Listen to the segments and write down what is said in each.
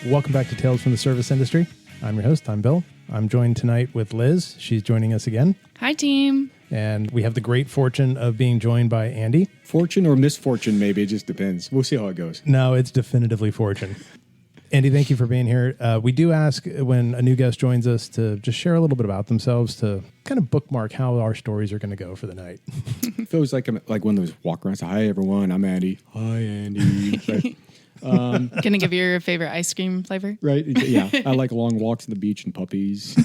Welcome back to Tales from the Service Industry. I'm your host, I'm Bill. I'm joined tonight with Liz. She's joining us again. Hi, team. And we have the great fortune of being joined by Andy. Fortune or misfortune, maybe. It just depends. We'll see how it goes. No, it's definitively fortune. Andy, thank you for being here. We do ask when a new guest joins us to just share a little bit about themselves to kind of bookmark how our stories are going to go for the night. It feels like I'm like one of those walk around. Hi, everyone. I'm Andy. Hi, Andy. Right. Gonna give you your favorite ice cream flavor? Right. Yeah. I like long walks on the beach and puppies.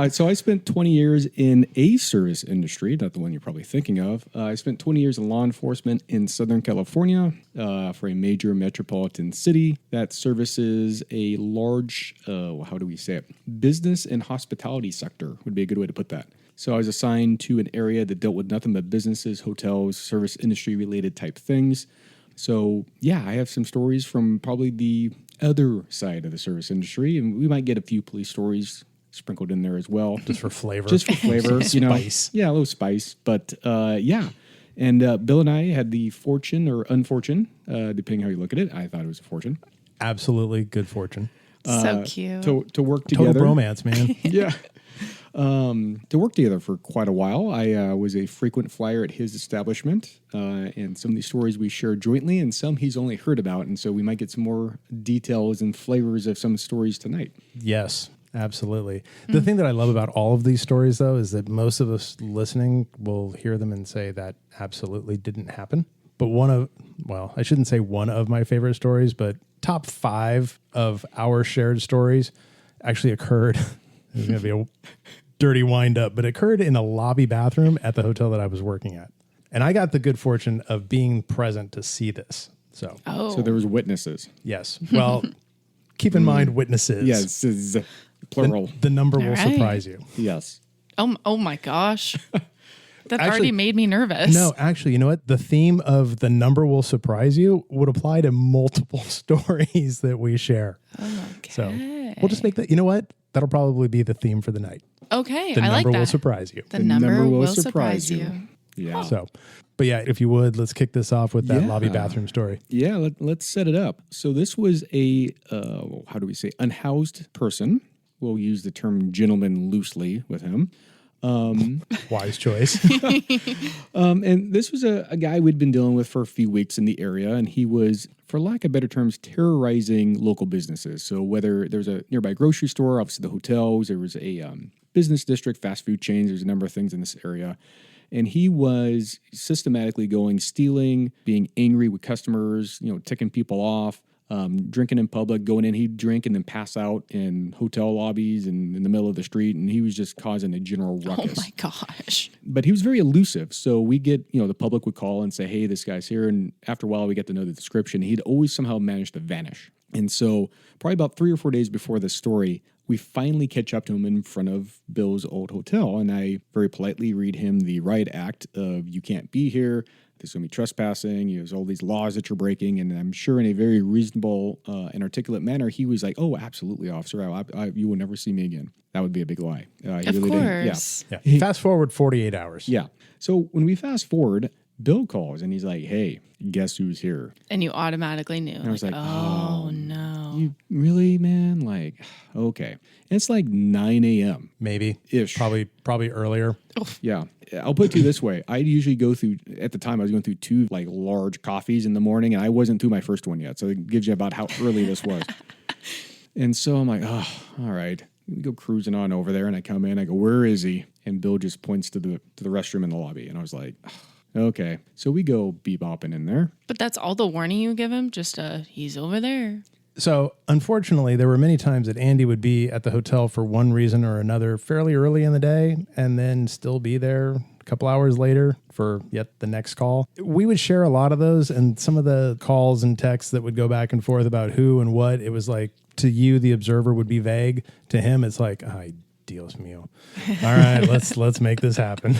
So I spent 20 years in a service industry, not the one you're probably thinking of. I spent 20 years in law enforcement in Southern California for a major metropolitan city that services a large, how do we say it? Business and hospitality sector would be a good way to put that. So I was assigned to an area that dealt with nothing but businesses, hotels, service industry related type things. So, yeah, I have some stories from probably the other side of the service industry, and we might get a few police stories sprinkled in there as well. Just for flavor. Just for flavor, you know. Spice. Yeah, a little spice. But, yeah. And Bill and I had the fortune or unfortune, depending how you look at it. I thought it was a fortune. Absolutely good fortune. So cute. To work together. Total bromance, man. Yeah. To work together for quite a while. I was a frequent flyer at his establishment, and some of these stories we share jointly, and some he's only heard about, and so we might get some more details and flavors of some stories tonight. Yes, absolutely. The thing that I love about all of these stories, though, is that most of us listening will hear them and say that absolutely didn't happen. But I shouldn't say one of my favorite stories, but top 5 of our shared stories actually occurred. There's going to be a dirty wind up, but it occurred in a lobby bathroom at the hotel that I was working at. And I got the good fortune of being present to see this. So there was witnesses. yes. Well, keep in mind witnesses. Yes, is plural. The number will right. surprise you. Yes. Oh my gosh. That Actually, already made me nervous. No, actually, you know what? The theme of the number will surprise you would apply to multiple stories that we share. Okay. So we'll just make that, you know what? That'll probably be the theme for the night. Okay, The I like number that. will surprise you. The number will surprise you. Yeah. So, but yeah, if you would, let's kick this off with that Yeah. lobby bathroom story. Yeah, let's set it up. So this was a, how do we say, unhoused person. We'll use the term gentleman loosely with him. Wise choice. And this was a guy we'd been dealing with for a few weeks in the area, and he was, for lack of better terms, terrorizing local businesses. So whether there's a nearby grocery store, obviously the hotels, there was a business district, fast food chains, there's a number of things in this area. And he was systematically stealing, being angry with customers, ticking people off, drinking in public, going in. He'd drink and then pass out in hotel lobbies and in the middle of the street. And he was just causing a general ruckus. Oh my gosh. But he was very elusive. So we get, the public would call and say, hey, this guy's here. And after a while, we get to know the description. He'd always somehow managed to vanish. And so probably about 3 or 4 days before this story, we finally catch up to him in front of Bill's old hotel. And I very politely read him the riot act of you can't be here. There's going to be trespassing. There's all these laws that you're breaking. And I'm sure in a very reasonable and articulate manner, he was like, oh, absolutely, officer. You will never see me again. That would be a big lie. He Of really course. didn't. Yeah. Fast forward 48 hours. Yeah. So when we fast forward, Bill calls and he's like, hey, guess who's here? And you automatically knew. And I was like, oh no. You really, man? Like, okay. And it's like 9 a.m. Maybe. Ish. Probably earlier. Yeah. I'll put it to you this way. I usually go through, at the time, I was going through 2 like large coffees in the morning, and I wasn't through my first one yet. So it gives you about how early this was. And so I'm like, oh, all right. We go cruising on over there, and I come in. I go, where is he? And Bill just points to the restroom in the lobby. And I was like, okay. So we go bebopping in there. But that's all the warning you give him? Just he's over there. So, unfortunately, there were many times that Andy would be at the hotel for one reason or another fairly early in the day and then still be there a couple hours later for yet the next call. We would share a lot of those, and some of the calls and texts that would go back and forth about who and what, it was like, to you, the observer, would be vague. To him, it's like, ay, Dios mío. All right, let's make this happen.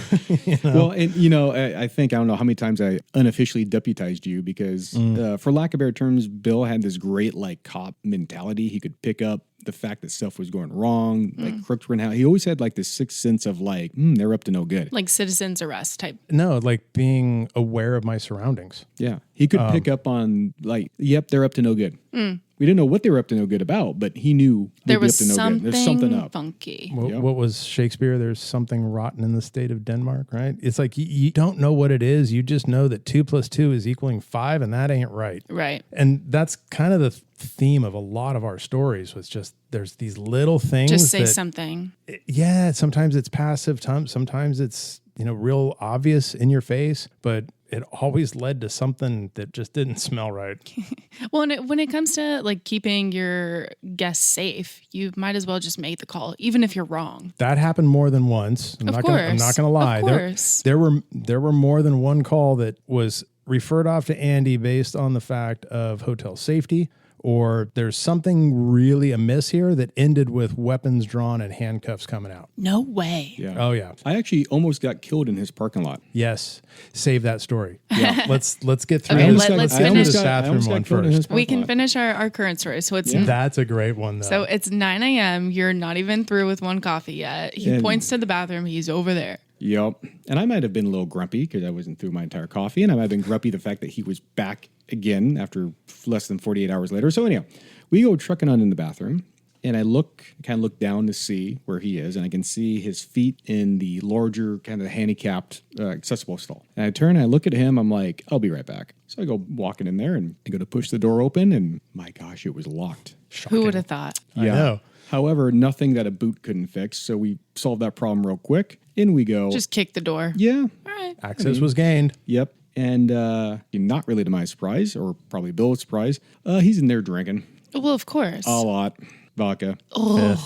Well, and I think, I don't know how many times I unofficially deputized you because for lack of better terms, Bill had this great like cop mentality. He could pick up the fact that stuff was going wrong, like crooks were in hell. He always had like this sixth sense of like, they're up to no good. Like citizen's arrest type. No, like being aware of my surroundings. Yeah. He could pick up on like, yep, they're up to no good. We didn't know what they were up to no good about, but he knew There they'd be was up to no good. There's something up. funky. What, what was Shakespeare? There's something rotten in the state of Denmark, right? It's like you don't know what it is. You just know that 2 + 2 is equaling 5, and that ain't right. Right. And that's kind of the theme of a lot of our stories was just there's these little things. Just say that, something. Yeah, sometimes it's passive, sometimes it's, real obvious in your face, but it always led to something that just didn't smell right. Well, and when it comes to like keeping your guests safe, you might as well just make the call, even if you're wrong. That happened more than once. I'm Of not course. gonna lie. Of course. There were more than one call that was referred off to Andy based on the fact of hotel safety, or there's something really amiss here that ended with weapons drawn and handcuffs coming out. No way. Yeah. Oh yeah. I actually almost got killed in his parking lot. Yes. Save that story. Yeah. let's get through Okay, this. let's Let's get finish. through the bathroom one first. We can finish our current story. So it's That's a great one though. so it's 9 a.m. You're not even through with one coffee yet. He And- points to the bathroom. He's over there. Yep. And I might have been a little grumpy because I wasn't through my entire coffee, and I might have been grumpy the fact that he was back again after less than 48 hours later. So anyhow, we go trucking on in the bathroom, and I kind of look down to see where he is, and I can see his feet in the larger kind of handicapped accessible stall. And I turn and I look at him. I'm like, I'll be right back. So I go walking in there, and I go to push the door open, and my gosh, it was locked. Who would have thought? I know. However, nothing that a boot couldn't fix, so we solved that problem real quick. In we go. Just kick the door. Yeah. All right. Access was gained. Yep. And not really to my surprise, or probably Bill's surprise, he's in there drinking Well, of course. a lot vodka. Oh.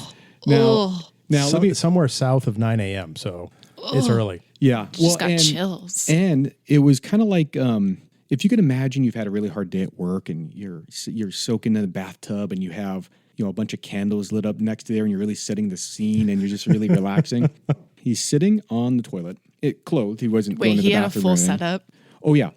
Now, let me. Somewhere south of 9 a.m. So it's early. Yeah. Just got chills. And it was kind of like if you could imagine you've had a really hard day at work and you're soaking in the bathtub and you have a bunch of candles lit up next to there and you're really setting the scene and you're just really relaxing. He's sitting on the toilet, clothed. He wasn't going Wait, to the he had a bathroom or full anything. setup. Oh, yeah.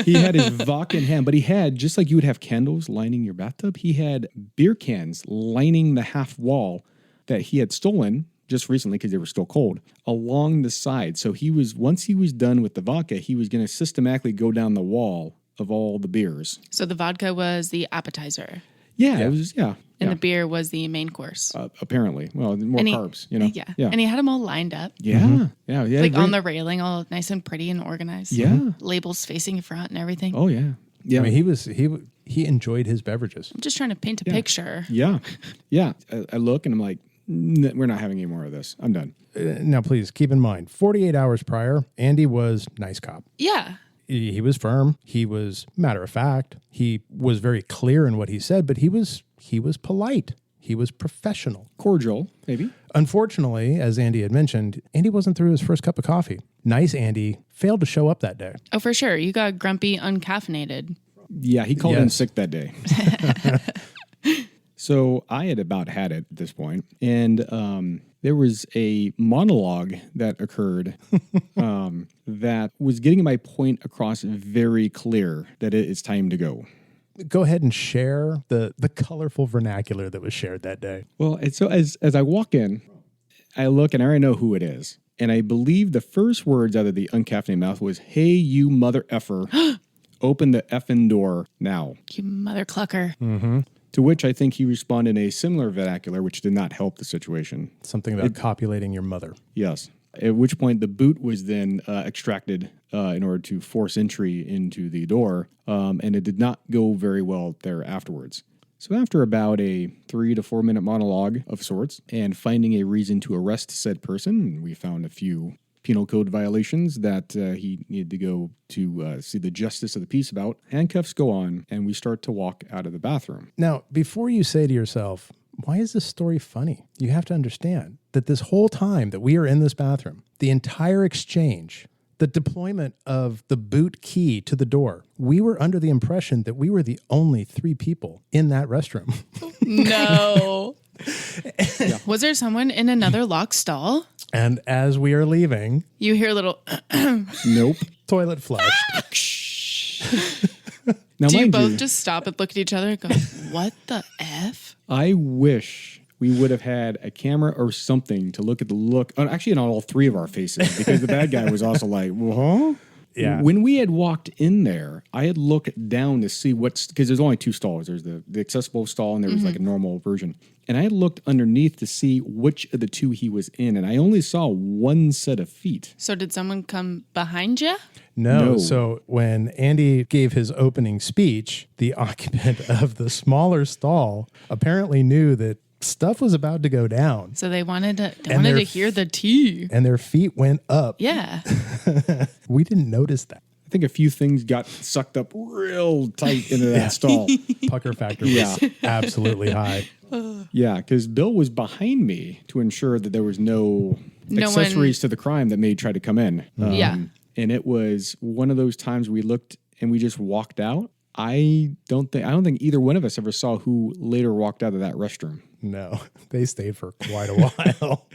He had his vodka in hand, but he had, just like you would have candles lining your bathtub, he had beer cans lining the half wall that he had stolen just recently because they were still cold along the side. So once he was done with the vodka, he was going to systematically go down the wall of all the beers. So the vodka was the appetizer, Yeah, it was, and the beer was the main course. apparently. Well, more And carbs, Yeah. And he had them all lined up, Yeah. like on the railing, all nice and pretty and organized. Yeah. Labels facing in front and everything. Oh, yeah. Yeah. I mean, he enjoyed his beverages. I'm just trying to paint a picture. Yeah. Yeah. I look and I'm like, we're not having any more of this. I'm done. Now, please keep in mind, 48 hours prior, Andy was nice cop. Yeah. He was firm. He was matter of fact. He was very clear in what he said, but he was polite. He was professional. Cordial, maybe. Unfortunately, as Andy had mentioned, Andy wasn't through his first cup of coffee. Nice Andy failed to show up that day. Oh, for sure. You got grumpy, uncaffeinated. Yeah, he called in Yes. sick that day. So I had about had it at this point, and there was a monologue that occurred that was getting my point across very clear that it is time to go. Go ahead and share the colorful vernacular that was shared that day. Well, and so as I walk in, I look and I already know who it is. And I believe the first words out of the uncaffeinated mouth was, "Hey, you mother effer, open the effing door now." You mother clucker. To which I think he responded in a similar vernacular, which did not help the situation. Something about copulating your mother. Yes. At which point the boot was then extracted in order to force entry into the door. And it did not go very well there afterwards. So after about a 3 to 4 minute monologue of sorts and finding a reason to arrest said person, we found a few penal code violations that he needed to go to see the justice of the peace about. Handcuffs go on, and we start to walk out of the bathroom. Now, before you say to yourself, why is this story funny? You have to understand that this whole time that we are in this bathroom, the entire exchange, the deployment of the boot key to the door, we were under the impression that we were the only 3 people in that restroom. No. Was there someone in another locked stall? And as we are leaving, You hear a little, Nope. toilet flushed. Now, do you mind both just stop and look at each other and go, what the F? I wish we would have had a camera or something to look at the look. Actually, on all 3 of our faces, because the bad guy was also like, well, huh? Yeah. When we had walked in there, I had looked down to see because there's only two stalls. There's the accessible stall and there was like a normal version. And I had looked underneath to see which of the two he was in, and I only saw one set of feet. So did someone come behind you? No. So when Andy gave his opening speech, the occupant of the smaller stall apparently knew that stuff was about to go down. So they wanted to And their hear the tea. And their feet went up. Yeah. We didn't notice that. I think a few things got sucked up real tight into that stall. Pucker factor was absolutely high. Yeah, because Bill was behind me to ensure that there was no accessories to the crime that may try to come in. Yeah. And it was one of those times we looked and we just walked out. I don't think either one of us ever saw who later walked out of that restroom. No, they stayed for quite a while.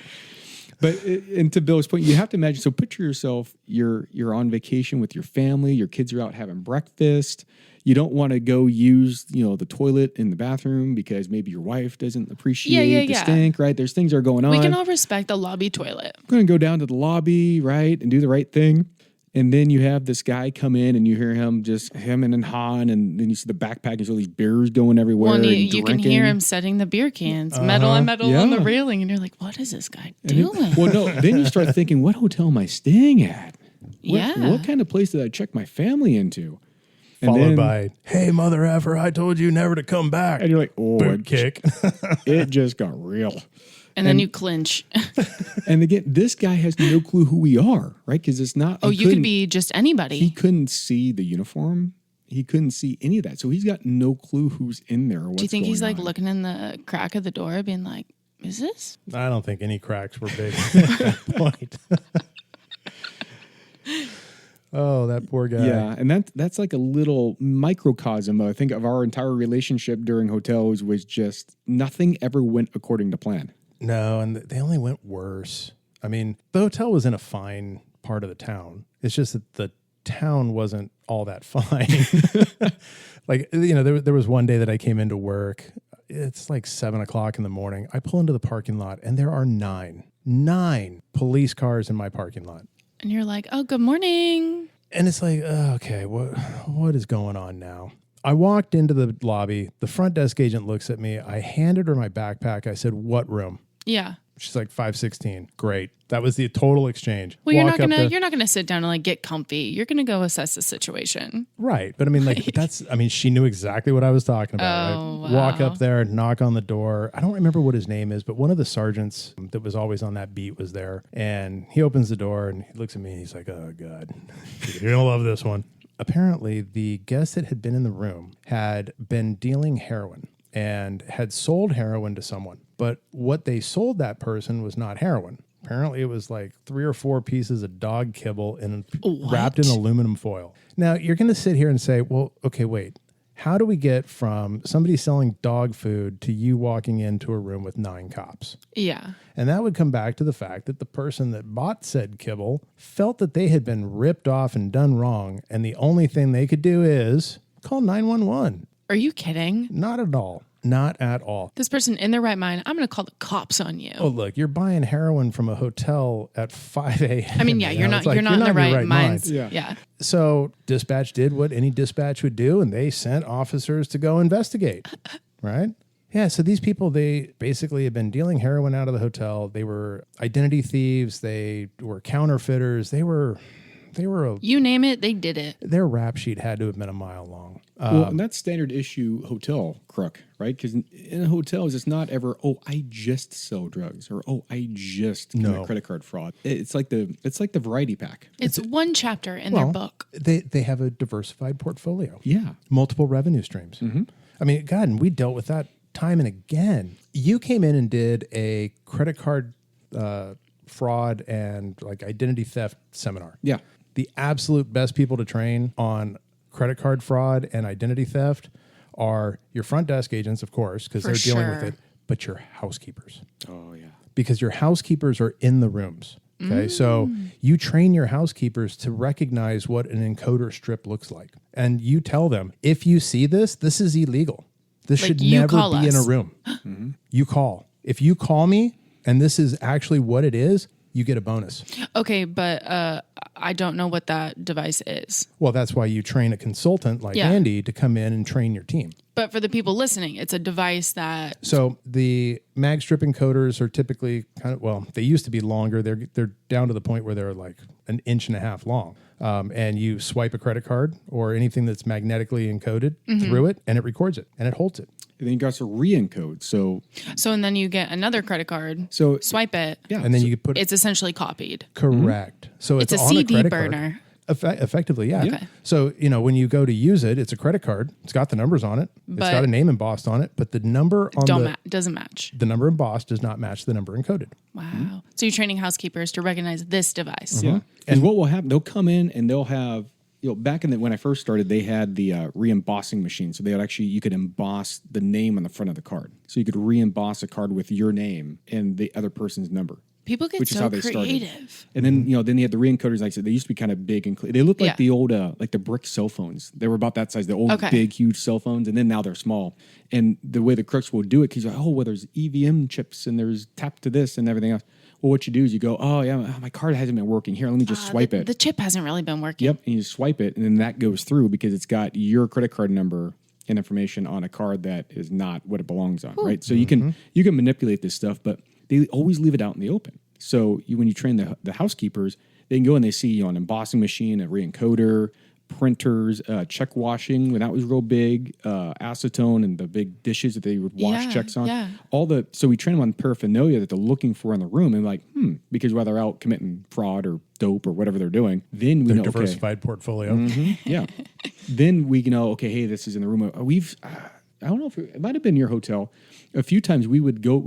But and to Bill's point, you have to imagine. So picture yourself: you're on vacation with your family. Your kids are out having breakfast. You don't want to go use the toilet in the bathroom because maybe your wife doesn't appreciate the stink. Right? There's things that are going on. We can all respect the lobby toilet. I'm going to go down to the lobby, right, and do the right thing. And then you have this guy come in and you hear him and Han, and then you see the backpack and all these beers going everywhere. Well, and you can hear him setting the beer cans, metal on metal on the railing, and you're like, what is this guy doing? Well, no, then you start thinking, what hotel am I staying at? Yeah. What kind of place did I check my family into? Followed by, hey, mother effer, I told you never to come back. And you're like, oh, boot kick. It just got real. And then you clinch. And again, this guy has no clue who we are, right? Because it's not. Oh, you could be just anybody. He couldn't see the uniform. He couldn't see any of that. So he's got no clue who's in there. Or what's Do you think he's like on. looking in the crack of the door, being like, is this? I don't think any cracks were big at that point. Oh, that poor guy. Yeah, and that's like a little microcosm, I think, of our entire relationship during hotels was just nothing ever went according to plan. No, and they only went worse. I mean, the hotel was in a fine part of the town. It's just that the town wasn't all that fine. Like, there was one day that I came into work. It's like 7:00 in the morning. I pull into the parking lot and there are nine police cars in my parking lot. And you're like, oh, good morning. And it's like, okay, what is going on now? I walked into the lobby. The front desk agent looks at me. I handed her my backpack. I said, what room? Yeah. She's like 516. Great. That was the total exchange. Well, you're not gonna sit down and like get comfy. You're gonna go assess the situation. Right. But I mean, like she knew exactly what I was talking about. Oh, right? Walk up there, knock on the door. I don't remember what his name is, but one of the sergeants that was always on that beat was there. And he opens the door and he looks at me and he's like, oh God, you're gonna love this one. Apparently the guest that had been in the room had been dealing heroin and had sold heroin to someone. But what they sold that person was not heroin. Apparently, it was like 3 or 4 pieces of dog kibble wrapped in aluminum foil. Now, you're going to sit here and say, well, okay, wait. How do we get from somebody selling dog food to you walking into a room with 9 cops? Yeah. And that would come back to the fact that the person that bought said kibble felt that they had been ripped off and done wrong. And the only thing they could do is call 911. Are you kidding? Not at all. Not at all. This person in their right mind, I'm going to call the cops on you. Oh, look, you're buying heroin from a hotel at 5 a.m. I mean, yeah, you're not in the right mind. Yeah. So dispatch did what any dispatch would do, and they sent officers to go investigate, right? Yeah, so these people, they basically had been dealing heroin out of the hotel. They were identity thieves. They were counterfeiters. They were you name it, they did it. Their rap sheet had to have been a mile long. Well, and that's standard issue hotel crook, right? Because in hotels, it's not ever, oh, I just sell drugs, or oh, I just commit credit card fraud. It's like the variety pack. It's one chapter in their book. They have a diversified portfolio. Yeah, multiple revenue streams. Mm-hmm. I mean, God, and we dealt with that time and again. You came in and did a credit card fraud and like identity theft seminar. Yeah. The absolute best people to train on credit card fraud and identity theft are your front desk agents, of course, because they're dealing with it, but your housekeepers. Oh, yeah. Because your housekeepers are in the rooms. Okay. So you train your housekeepers to recognize what an encoder strip looks like. And you tell them, if you see this, this is illegal. This should never be in a room. You call. If you call me and this is actually what it is, you get a bonus. Okay, but I don't know what that device is. Well, that's why you train a consultant like Yeah. Andy to come in and train your team. But for the people listening, it's a device that So the mag strip encoders are typically kind of, well, they used to be longer. They're down to the point where they're like an inch and a half long. And you swipe a credit card or anything that's magnetically encoded through it, and it records it and it holds it. And then you got to re-encode. So and then you get another credit card, So- swipe it. yeah, And then you could put It's essentially copied. correct. So it's, It's a on CD credit burner. Card. Effectively, yeah. Okay. So, when you go to use it, it's a credit card. It's got the numbers on it. It's But- got a name embossed on it, but the number on Doesn't match. the number embossed does not match the number encoded. Wow. So you're training housekeepers to recognize this device. Yeah. And what will happen, they'll come in and they'll have, back when I first started, they had the re-embossing machine. So they would actually, you could emboss the name on the front of the card. So you could re-emboss a card with your name and the other person's number. People get Which is so how they started. creative. And then, then they had the re-encoders. Like I said, they used to be kind of big and they looked like Yeah. the old, like the brick cell phones. They were about that size, the old, Okay. big, huge cell phones. And then now they're small. And the way the crooks will do it, because there's EVM chips and there's tap to this and everything else. Well, what you do is you go, my card hasn't been working. Here, let me just swipe it. The chip hasn't really been working. Yep, and you swipe it, and then that goes through because it's got your credit card number and information on a card that is not what it belongs on, right? So you can manipulate this stuff, but they always leave it out in the open. So when you train the housekeepers, they can go and they see an embossing machine, a re-encoder, printers, check washing when that was real big, acetone and the big dishes that they would wash Yeah, checks on. yeah. So we train them on paraphernalia that they're looking for in the room, and because while they're out committing fraud or dope or whatever they're doing, then we Their know, okay, diversified portfolio. yeah. Then we know, okay, hey, this is in the room. I don't know if it might have been your hotel. A few times we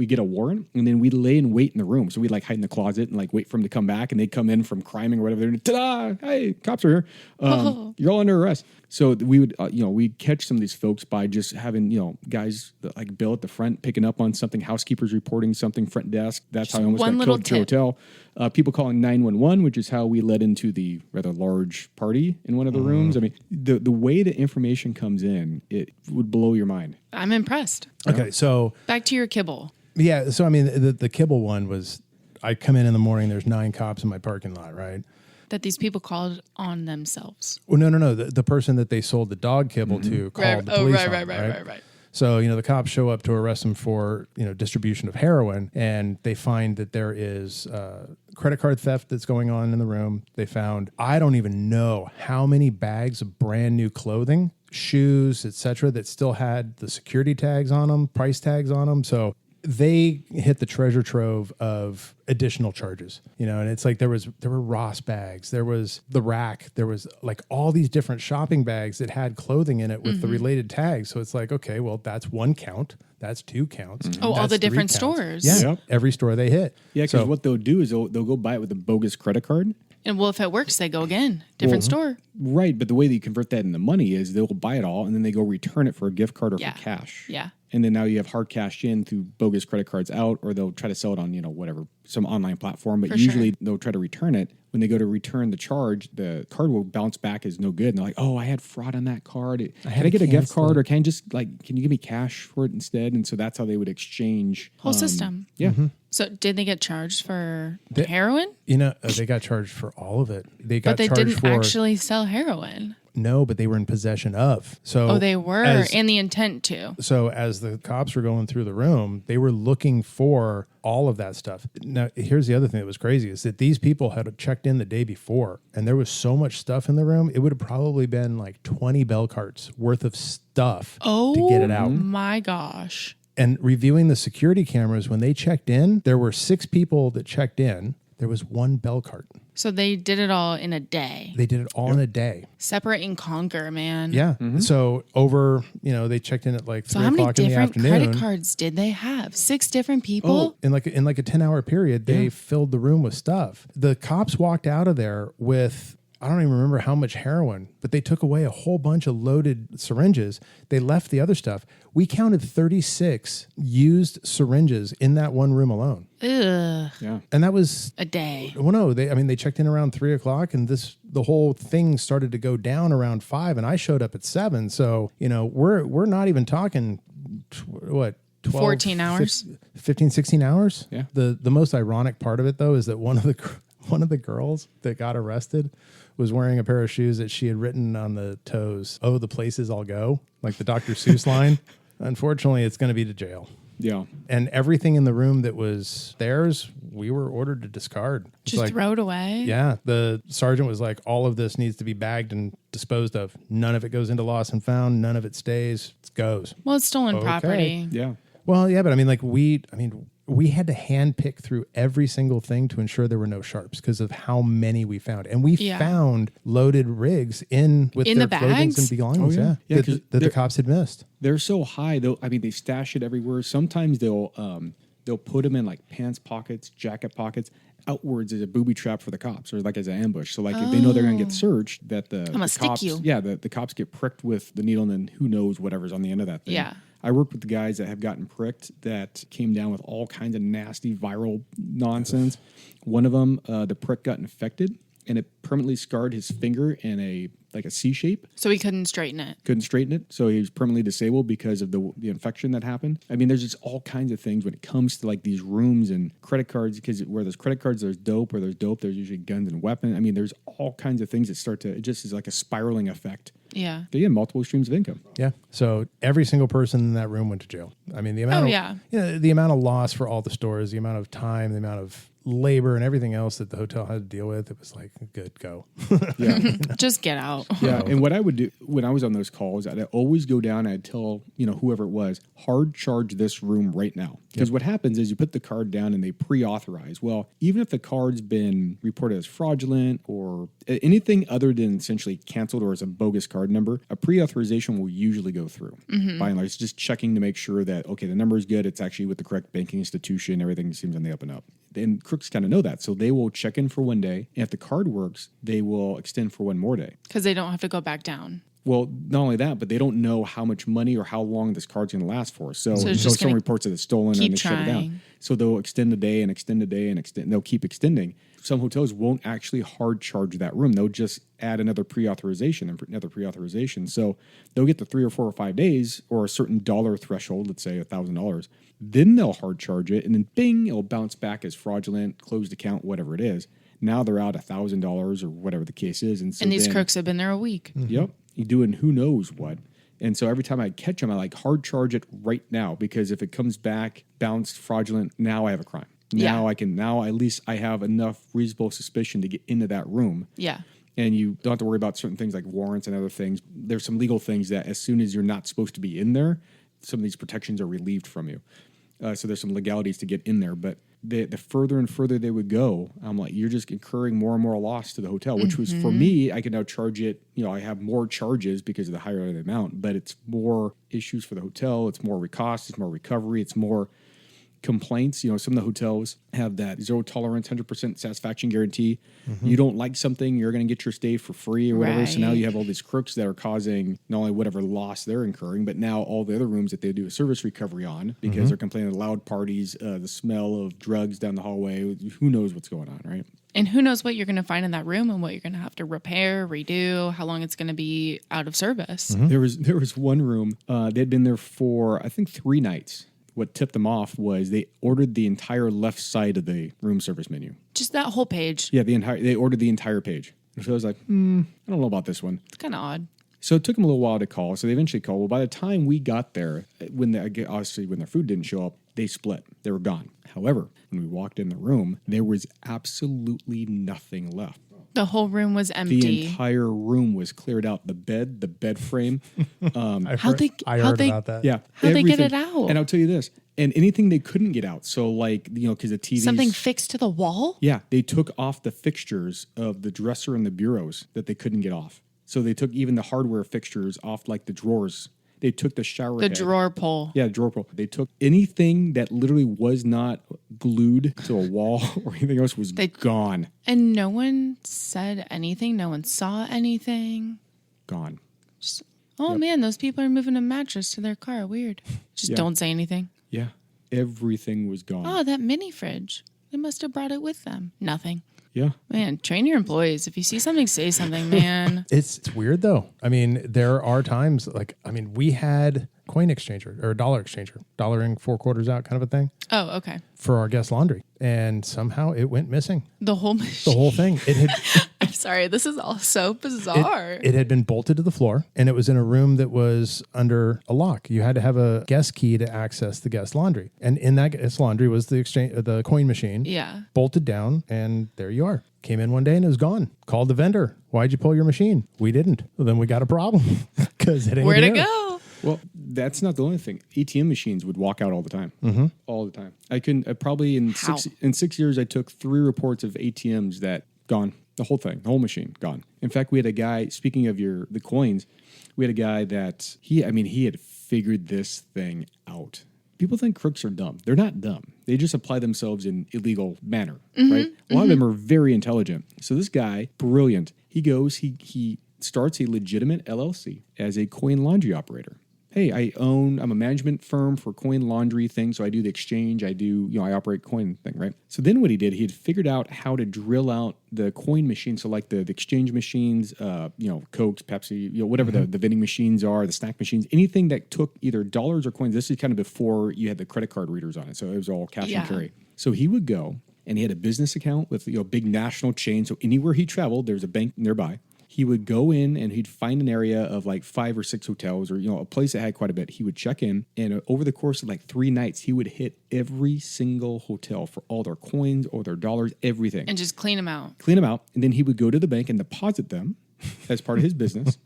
get a warrant and then we'd lay in wait in the room. So we'd like hide in the closet and like wait for them to come back, and they'd come in from criming or whatever. They're ta-da! Hey, cops are here. You're all under arrest. So we would, we'd catch some of these folks by just having, guys like Bill at the front picking up on something, housekeepers reporting something, front desk. That's how I almost one got little killed at your hotel. People calling 911, which is how we led into the rather large party in one of the rooms. I mean, the way the information comes in, it would blow your mind. I'm impressed. Okay, so Back to your kibble. yeah, so I mean, the kibble one was, I come in the morning, there's 9 cops in my parking lot, right? That these people called on themselves. Well, no. The person that they sold the dog kibble to called the police on them, right. So, the cops show up to arrest them for, distribution of heroin, and they find that there is credit card theft that's going on in the room. They found, I don't even know how many bags of brand new clothing, shoes, etc., that still had the security tags on them, price tags on them. So they hit the treasure trove of additional charges, and it's like there were Ross bags, there was the Rack, there was like all these different shopping bags that had clothing in it with the related tags. So it's like, okay, well, that's 1 count, that's 2 counts. Oh, all that's the 3 different counts. stores. Yeah, Yep. every store they hit. Yeah, because So- what they'll do is they'll go buy it with a bogus credit card. And well, if it works, they go again. Different store. Right, but the way that you convert that into money is they'll buy it all and then they go return it for a gift card or Yeah. for cash. Yeah. And then now you have hard cash in through bogus credit cards out, or they'll try to sell it on, whatever, some online platform. But For usually sure. they'll try to return it. When they go to return the charge, the card will bounce back as no good. And they're like, oh, I had fraud on that card. Can I get a gift cancel card, it. or can you give me cash for it instead? And so that's how they would exchange. Whole system. Yeah. So did they get charged for heroin? They got charged for all of it. They got But they charged didn't for actually sell heroin. no, but they were in possession of. So Oh, they were, and the intent to. So as the cops were going through the room, they were looking for all of that stuff. Now, here's the other thing that was crazy is that these people had checked in the day before, and there was so much stuff in the room. It would have probably been like 20 bell carts worth of stuff to get it out. My gosh. And reviewing the security cameras, when they checked in, there were 6 people that checked in. There was 1 bell cart. So they did it all in a day. They did it all in a day. Separate and conquer, man. Yeah. So over, they checked in at like So 3 how many o'clock in the different afternoon. credit cards did they have? 6 different people? Oh, in like a 10-hour period, they filled the room with stuff. The cops walked out of there with, I don't even remember how much heroin, but they took away a whole bunch of loaded syringes. They left the other stuff. We counted 36 used syringes in that one room alone. Ugh. Yeah. And that was, A day. well, no, they checked in around 3 o'clock, and the whole thing started to go down around 5, and I showed up at 7. So, we're not even talking, 12, 14 hours? 15, 16 hours. Yeah. The most ironic part of it though, is that one of one of the girls that got arrested was wearing a pair of shoes that she had written on the toes, "Oh, the places I'll go," like the Dr. Seuss line. Unfortunately, it's going to be to jail. Yeah. And everything in the room that was theirs, we were ordered to discard. It's Just like, throw it away. yeah, the sergeant was like, all of this needs to be bagged and disposed of. None of it goes into lost and found. None of it stays. It goes. Well, it's stolen Okay. property. Yeah. Well, yeah, but I mean, like we had to hand pick through every single thing to ensure there were no sharps because of how many we found. And we Yeah. found loaded rigs with In their the clothing bags? and belongings. Oh, yeah. Yeah, 'cause that the they're- cops had missed. They're so high though. I mean, they stash it everywhere. Sometimes they'll put them in like pants pockets, jacket pockets. Outwards as a booby trap for the cops, or like as an ambush. So like if they know they're going to get searched, that the I'ma stick cops, you. yeah, the cops get pricked with the needle, and then who knows whatever's on the end of that thing. Yeah. I worked with the guys that have gotten pricked that came down with all kinds of nasty viral nonsense. One of them, the prick got infected, and it permanently scarred his finger in a C shape. So we couldn't straighten it. Couldn't straighten it, so he was permanently disabled because of the infection that happened. I mean, there's just all kinds of things when it comes to like these rooms and credit cards, because where there's credit cards, there's dope. Where there's dope, there's usually guns and weapons. I mean, there's all kinds of things that start to, it just is like a spiraling effect. Yeah. But yeah, multiple streams of income. Yeah. So every single person in that room went to jail. I mean, the amount Oh, of yeah. the amount of loss for all the stores, the amount of time, the amount of labor and everything else that the hotel had to deal with, it was like, good, go. Yeah. Just get out. Yeah, and what I would do when I was on those calls, I'd always go down and I'd tell, whoever it was, hard charge this room right now. Because what happens is you put the card down and they pre-authorize. Well, even if the card's been reported as fraudulent or anything other than essentially canceled or as a bogus card number, a pre-authorization will usually go through. By and large, it's just checking to make sure that, okay, the number is good, it's actually with the correct banking institution, everything seems on the up and up. And crooks kind of know that. So they will check in for one day. And if the card works, they will extend for one more day. Because they don't have to go back down. Well, not only that, but they don't know how much money or how long this card's going to last for. So it's until just someone gonna reports that it's stolen keep and they shut it down. trying. So they'll extend a day and extend a day and extend. They'll keep extending. Some hotels won't actually hard charge that room. They'll just add another pre-authorization and another pre-authorization. So they'll get the 3 or 4 or 5 days or a certain dollar threshold, let's say $1,000. Then they'll hard charge it, and then bing, it'll bounce back as fraudulent, closed account, whatever it is. Now they're out $1,000 or whatever the case is. And so And these then, crooks have been there a week. Yep. You're doing who knows what. And so every time I catch them, I like hard charge it right now, because if it comes back bounced fraudulent, now I have a crime. Now at least I have enough reasonable suspicion to get into that room. Yeah. And you don't have to worry about certain things like warrants and other things. There's some legal things that as soon as you're not supposed to be in there, some of these protections are relieved from you. So there's some legalities to get in there. But the further and further they would go, I'm like, you're just incurring more and more loss to the hotel, which was for me, I can now charge it. I have more charges because of the higher the amount, but it's more issues for the hotel. It's more cost. It's more recovery. It's more complaints. Some of the hotels have that 0 tolerance, 100% satisfaction guarantee. You don't like something, you're going to get your stay for free or whatever. So now Right. you have all these crooks that are causing not only whatever loss they're incurring, but now all the other rooms that they do a service recovery on because they're complaining of loud parties, the smell of drugs down the hallway. Who knows what's going on, right? And who knows what you're going to find in that room and what you're going to have to repair, redo, how long it's going to be out of service. There was one room, they'd been there for, I think, 3 nights. What tipped them off was they ordered the entire left side of the room service menu. Just that whole page. Yeah, they ordered the entire page. So I was like, I don't know about this one. It's kind of odd. So it took them a little while to call. So they eventually called. Well, by the time we got there, when their food didn't show up, they split. They were gone. However, when we walked in the room, there was absolutely nothing left. The whole room was The empty. entire room was cleared out. The bed frame. I How'd they- heard how'd they- about that. Yeah. How'd they get everything. it out? And I'll tell you this. And anything they couldn't get out. So like, because the TVs. Something fixed to the wall? Yeah, they took off the fixtures of the dresser and the bureaus that they couldn't get off. So they took even the hardware fixtures off, like the drawers. They took the shower The head. drawer pull. Yeah, drawer pull. They took anything that literally was not glued to a wall or anything else was gone. And no one said anything. No one saw anything. Gone. Oh man, those people are moving a mattress to their car. Weird. Just Yeah. don't say anything. Yeah, everything was gone. Oh, that mini fridge. They must have brought it with them. Nothing. Yeah. Man, train your employees. If you see something, say something, man. It's weird though. I mean, there are times we had coin exchanger or a dollar exchanger, $1 4 quarters out kind of a thing Oh, okay. for our guest laundry. And somehow it went missing. The whole The machine. whole thing. It had I'm sorry. This is all so bizarre. it had been bolted to the floor, and it was in a room that was under a lock. You had to have a guest key to access the guest laundry. And in that guest laundry was the coin machine. Yeah. Bolted down, and there you are. Came in one day and it was gone. Called the vendor. Why'd you pull your machine? We didn't. Well, then we got a problem because it ain't Where'd here. it go? Well, that's not the only thing. ATM machines would walk out all the time, all the time. I couldn't. Probably in How? 6 years, I took 3 reports of ATMs that gone. The whole thing, the whole machine gone. In fact, we had a guy. Speaking of the coins, we had a guy that he had figured this thing out. People think crooks are dumb. They're not dumb. They just apply themselves in illegal manner, right? A lot of them are very intelligent. So this guy, brilliant. He goes. He starts a legitimate LLC as a coin laundry operator. Hey, I'm a management firm for coin laundry things. So I do the exchange. I operate coin thing, right? So then what he did, he had figured out how to drill out the coin machine. So like the exchange machines, Cokes, Pepsi, whatever the vending machines are, the snack machines, anything that took either dollars or coins. This is kind of before you had the credit card readers on it. So it was all cash and carry. So he would go and he had a business account with a big national chain. So anywhere he traveled, there's a bank nearby. He would go in and he'd find an area of like 5 or 6 hotels or, a place that had quite a bit. He would check in, and over the course of like 3 nights, he would hit every single hotel for all their coins or their dollars, everything. And just clean them out. Clean them out. And then he would go to the bank and deposit them as part of his business.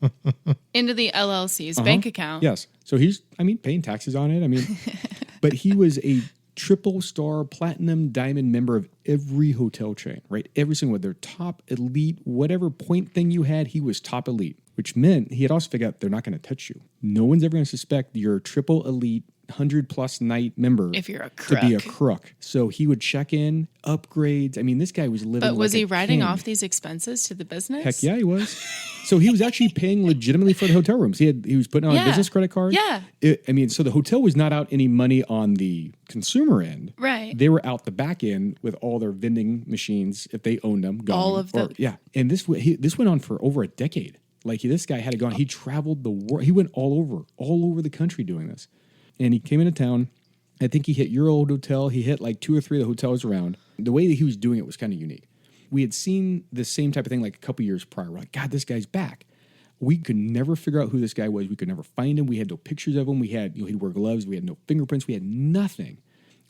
Into the LLC's bank account. Yes. So he's, paying taxes on it. But he was a triple star platinum diamond member of every hotel chain, right? Every single one. Their top elite, whatever point thing you had, he was top elite, which meant he had also figured out they're not going to touch you. No one's ever going to suspect you're a triple elite 100+ night member If you're a to be a crook. crook. So he would check in, upgrades. This guy was living But was like he a writing king. off these expenses to the business? Heck yeah, he was. So he was actually paying legitimately for the hotel rooms. He was putting on a Yeah. business credit card. Yeah. So the hotel was not out any money on the consumer end. Right. They were out the back end with all their vending machines if they owned them. Gone. All of them. Yeah. And this went on for over a decade. Like this guy had it gone. He traveled the world. He went all over the country doing this. And he came into town. I think he hit your old hotel. He hit like 2 or 3 of the hotels around. The way that he was doing it was kind of unique. We had seen the same type of thing like a couple years prior. We're like, God, this guy's back. We could never figure out who this guy was. We could never find him. We had no pictures of him. We had, he'd wear gloves. We had no fingerprints. We had nothing.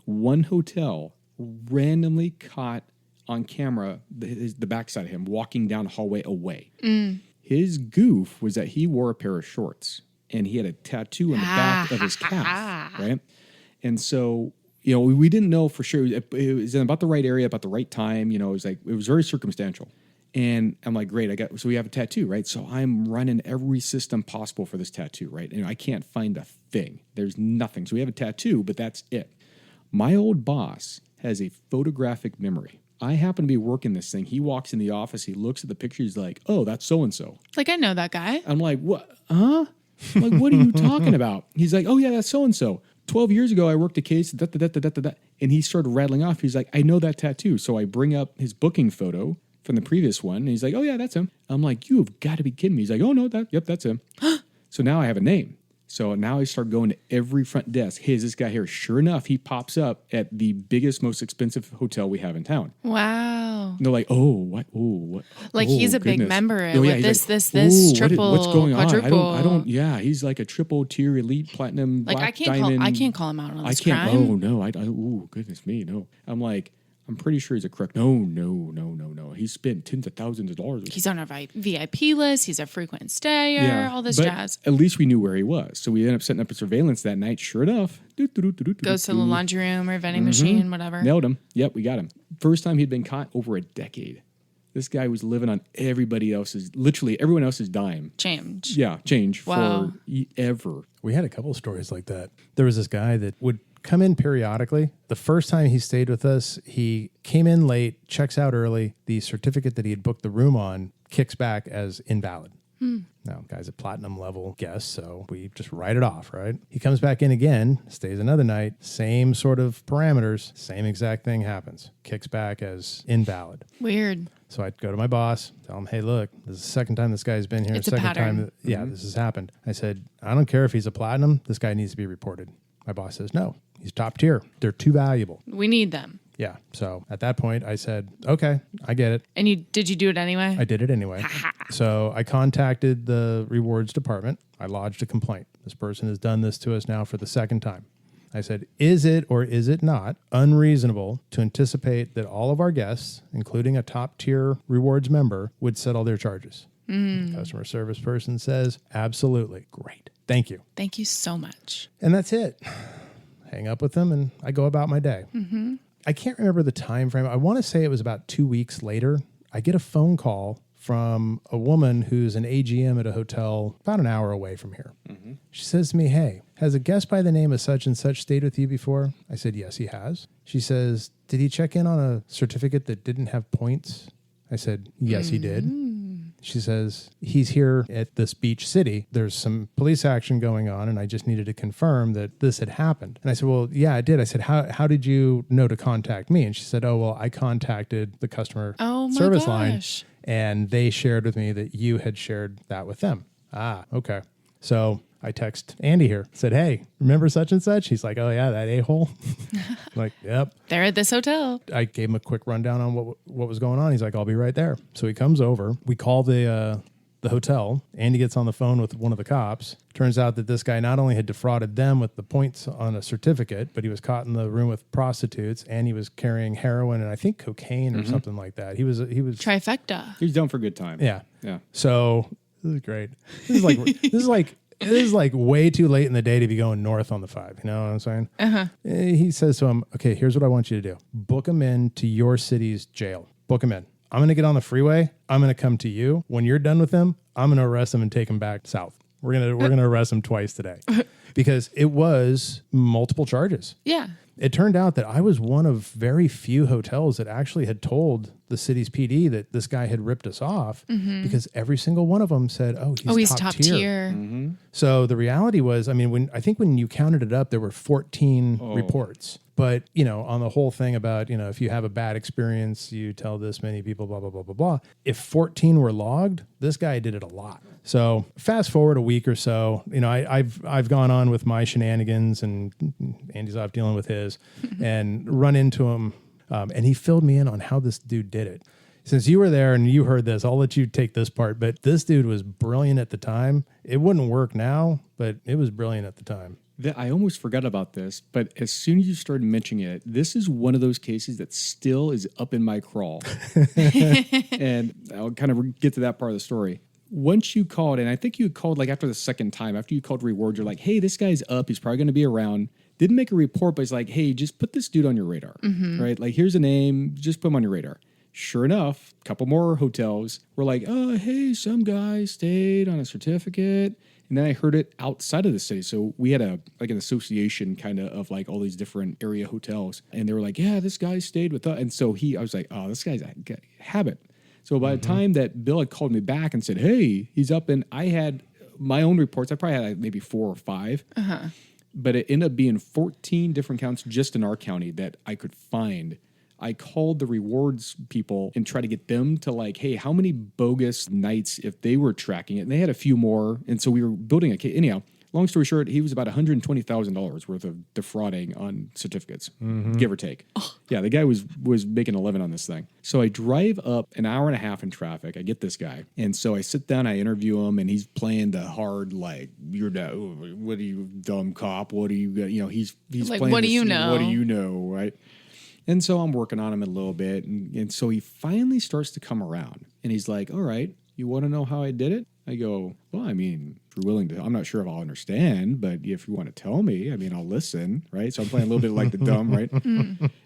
One hotel randomly caught on camera the backside of him walking down a hallway away. His goof was that he wore a pair of shorts and he had a tattoo in the back of his calf, right? And so, we didn't know for sure. It was in about the right area, about the right time. It was very circumstantial. And I'm like, great, so we have a tattoo, right? So I'm running every system possible for this tattoo, right? And I can't find a thing. There's nothing. So we have a tattoo, but that's it. My old boss has a photographic memory. I happen to be working this thing. He walks in the office. He looks at the picture. He's like, oh, that's so-and-so. Like, I know that guy. I'm like, what? Huh? I'm like, what are you talking about? He's like, oh, yeah, that's so-and-so. 12 years ago, I worked a case, and he started rattling off. He's like, I know that tattoo. So I bring up his booking photo from the previous one, and he's like, oh, yeah, that's him. I'm like, you have got to be kidding me. He's like, oh, no, that's him. So now I have a name. So now I start going to every front desk. Hey, is this guy here? Sure enough, he pops up at the biggest, most expensive hotel we have in town. Wow. And they're like, oh, what? Oh, what? Like oh, he's a big goodness. member Oh, yeah, with he's this "Ooh, triple, what's going quadruple. on? I don't, yeah, he's like a triple tier elite platinum Like black I diamond. can't call him out on I this can't. crime. Oh, no. Oh, goodness me. No. I'm like, I'm pretty sure he's a crook. No. He's spent tens of thousands of dollars. He's on our VIP list. He's a frequent stayer. All this but jazz. At least we knew where he was. So we ended up setting up a surveillance that night. Sure enough. Goes to the laundry room or vending machine, whatever. Nailed him. Yep, we got him. First time he'd been caught over a decade. This guy was living on literally everyone else's dime. Change. Yeah, change Wow. for ever. We had a couple of stories like that. There was this guy that would come in periodically. The first time he stayed with us, he came in late, checks out early. The certificate that he had booked the room on kicks back as invalid. Now, guy's a platinum level guest, so we just write it off, right? He comes back in again, stays another night, same sort of parameters, same exact thing happens. Kicks back as invalid. Weird. So I go to my boss, tell him, hey, look, this is the second time this guy's been here. It's a second pattern. time this has happened. I said, I don't care if he's a platinum. This guy needs to be reported. My boss says, no, he's top tier. They're too valuable. We need them. Yeah. So at that point, I said, okay, I get it. And did you do it anyway? I did it anyway. So I contacted the rewards department. I lodged a complaint. This person has done this to us now for the second time. I said, is it or is it not unreasonable to anticipate that all of our guests, including a top tier rewards member, would settle their charges? The customer service person says, absolutely. Great. Thank you. Thank you so much. And that's it. Hang up with them and I go about my day. I can't remember the time frame. I want to say it was about 2 weeks later. I get a phone call from a woman who's an AGM at a hotel about an hour away from here. She says to me, hey, has a guest by the name of such and such stayed with you before? I said, yes, he has. She says, did he check in on a certificate that didn't have points? I said, yes, he did. She says, he's here at this beach city. There's some police action going on, and I just needed to confirm that this had happened. And I said, well, yeah, I did. I said, how did you know to contact me? And she said, oh, well, I contacted the customer service line, and they shared with me that you had shared that with them. Ah, okay. So I text Andy here, said, hey, remember such and such? He's like, oh, yeah, that a-hole. I'm like, yep. They're at this hotel. I gave him a quick rundown on what was going on. He's like, I'll be right there. So he comes over. We call the hotel. Andy gets on the phone with one of the cops. Turns out that this guy not only had defrauded them with the points on a certificate, but he was caught in the room with prostitutes, and he was carrying heroin and I think cocaine or something like that. He was Trifecta. He's done for a good time. Yeah. Yeah. So this is great. This is like way too late in the day to be going north on the 5. You know what I'm saying? He says to him, okay, here's what I want you to do. Book him in to your city's jail. Book him in. I'm going to get on the freeway. I'm going to come to you. When you're done with him, I'm going to arrest him and take him back south. We're going to arrest him twice today because it was multiple charges. Yeah. It turned out that I was one of very few hotels that actually had told the city's PD that this guy had ripped us off because every single one of them said, he's top tier. So the reality was, I mean, when you counted it up, there were 14 reports. But, on the whole thing about, if you have a bad experience, you tell this many people, blah, blah, blah, blah, blah. If 14 were logged, this guy did it a lot. So fast forward a week or so, I've gone on with my shenanigans and Andy's off dealing with his and run into him. And he filled me in on how this dude did it. Since you were there and you heard this, I'll let you take this part. But this dude was brilliant at the time. It wouldn't work now, but it was brilliant at the time. I almost forgot about this, but as soon as you started mentioning it, this is one of those cases that still is up in my crawl. And I'll kind of get to that part of the story. Once you called, and I think you had called like after the second time, after you called reward, you're like, hey, this guy's up. He's probably going to be around. Didn't make a report, but it's like, hey, just put this dude on your radar, right? Like, here's a name. Just put him on your radar. Sure enough, a couple more hotels were like, oh, hey, some guy stayed on a certificate. And then I heard it outside of the city. So we had an association kind of like all these different area hotels. And they were like, yeah, this guy stayed with us. And so I was like, oh, this guy's a habit. So by the time that Bill had called me back and said, hey, he's up, and I had my own reports. I probably had like maybe 4 or 5. But it ended up being 14 different counts just in our county that I could find. I called the rewards people and tried to get them to like, hey, how many bogus nights if they were tracking it? And they had a few more. And so we were building a case. Anyhow, long story short, he was about $120,000 worth of defrauding on certificates, give or take. Yeah, the guy was making a living on this thing. So I drive up an hour and a half in traffic. I get this guy. And so I sit down, I interview him, and he's playing the hard, like, what are you, dumb cop? What do you got? He's like, playing what do you know? What do you know, right? And so I'm working on him a little bit. And so he finally starts to come around. And he's like, all right, you want to know how I did it? I go, well, I mean, if you're willing to, I'm not sure if I'll understand, but if you want to tell me, I mean, I'll listen, right? So I'm playing a little bit like the dumb, right?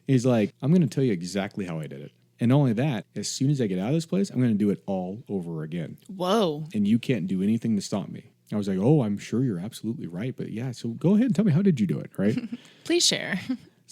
He's like, I'm going to tell you exactly how I did it. And not only that, as soon as I get out of this place, I'm going to do it all over again. Whoa. And you can't do anything to stop me. I was like, oh, I'm sure you're absolutely right. But yeah, so go ahead and tell me, how did you do it, right? Please share.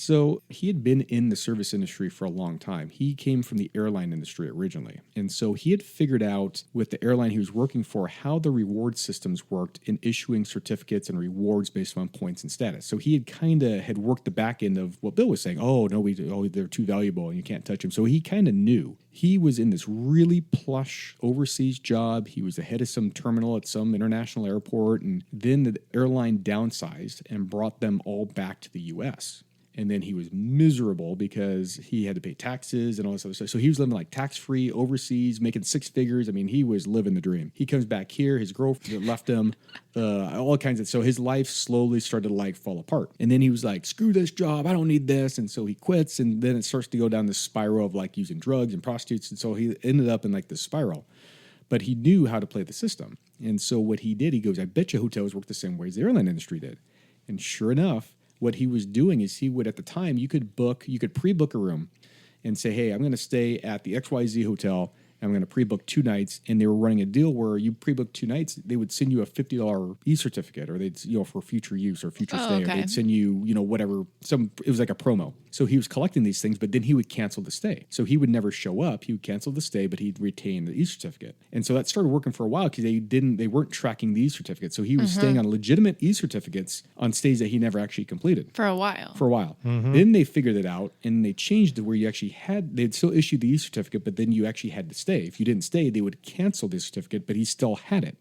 So he had been in the service industry for a long time. He came from the airline industry originally. And so he had figured out with the airline he was working for how the reward systems worked in issuing certificates and rewards based on points and status. So he had worked the back end of what Bill was saying. Oh, no, they're too valuable and you can't touch them. So he kind of knew. He was in this really plush overseas job. He was the head of some terminal at some international airport. And then the airline downsized and brought them all back to the U.S. And then he was miserable because he had to pay taxes and all this other stuff. So he was living like tax-free overseas, making six figures. I mean, he was living the dream. He comes back here. His girlfriend left him, all kinds of. So his life slowly started to like fall apart. And then he was like, screw this job. I don't need this. And so he quits. And then it starts to go down this spiral of like using drugs and prostitutes. And so he ended up in like this spiral. But he knew how to play the system. And so what he did, he goes, I bet you hotels work the same way as the airline industry did. And sure enough, what he was doing is he would, at the time, you could pre-book a room and say, hey, I'm going to stay at the XYZ hotel. I'm going to pre-book 2 nights. And they were running a deal where you pre-book 2 nights, they would send you a $50 e-certificate, or they'd, for future use or future stay, okay. or they'd send you, whatever, it was like a promo. So he was collecting these things, but then he would cancel the stay. So he would never show up. He would cancel the stay, but he'd retain the e-certificate. And so that started working for a while because they weren't tracking the e-certificates. So he was staying on legitimate e-certificates on stays that he never actually completed. For a while. Then they figured it out and they changed it where you actually they'd still issue the e-certificate, but then you actually had to stay. If you didn't stay, they would cancel the certificate, but he still had it.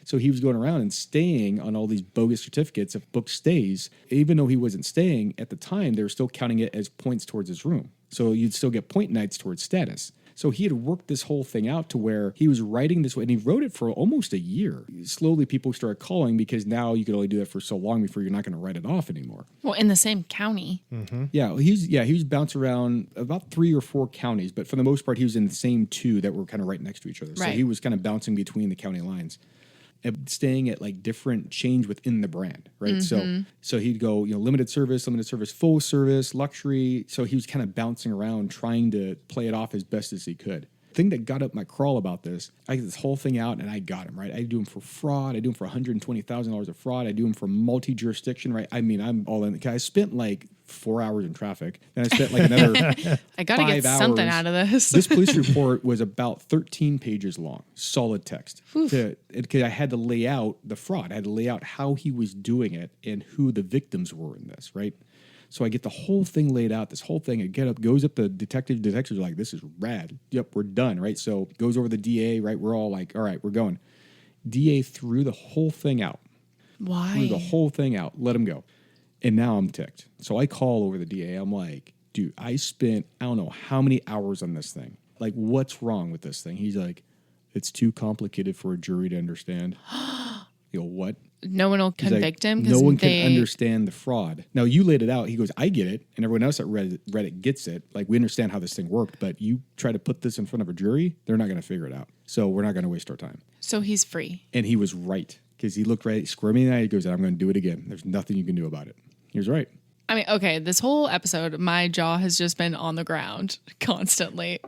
So he was going around and staying on all these bogus certificates of booked stays. Even though he wasn't staying at the time, they were still counting it as points towards his room. So you'd still get point nights towards status. So he had worked this whole thing out to where he was writing this way, and he wrote it for almost a year. Slowly, people started calling because now you could only do that for so long before you're not going to write it off anymore. Well, in the same county. Mm-hmm. He was bouncing around about 3 or 4 counties, but for the most part, he was in the same 2 that were kind of right next to each other. So he was kind of bouncing between the county lines, staying at like different chains within the brand, right? So he'd go, limited service, full service, luxury. So he was kind of bouncing around trying to play it off as best as he could. The thing that got up my crawl about this, I get this whole thing out and I got him, right? I do him for fraud. I do him for $120,000 of fraud. I do him for multi-jurisdiction, right? I mean, I'm all in. I spent like 4 hours in traffic. Then I spent like another I got to get something out of this. This police report was about 13 pages long, solid text. Because I had to lay out the fraud. I had to lay out how he was doing it and who the victims were in this, right? So I get the whole thing laid out, this whole thing. It goes up the detectives are like, this is rad. Yep, we're done, right? So it goes over the DA, right? We're all like, all right, we're going. DA threw the whole thing out. Why? Threw the whole thing out. Let him go. And now I'm ticked. So I call over the DA. I'm like, dude, I spent, I don't know how many hours on this thing. Like, what's wrong with this thing? He's like, it's too complicated for a jury to understand. You go, what? No one will convict him? No one can understand the fraud. Now, you laid it out. He goes, I get it. And everyone else at Reddit gets it. Like, we understand how this thing worked. But you try to put this in front of a jury, they're not going to figure it out. So we're not going to waste our time. So he's free. And he was right. Because he looked right, square me in the eye. He goes, I'm going to do it again. There's nothing you can do about it. He was right. I mean, okay, this whole episode, my jaw has just been on the ground constantly.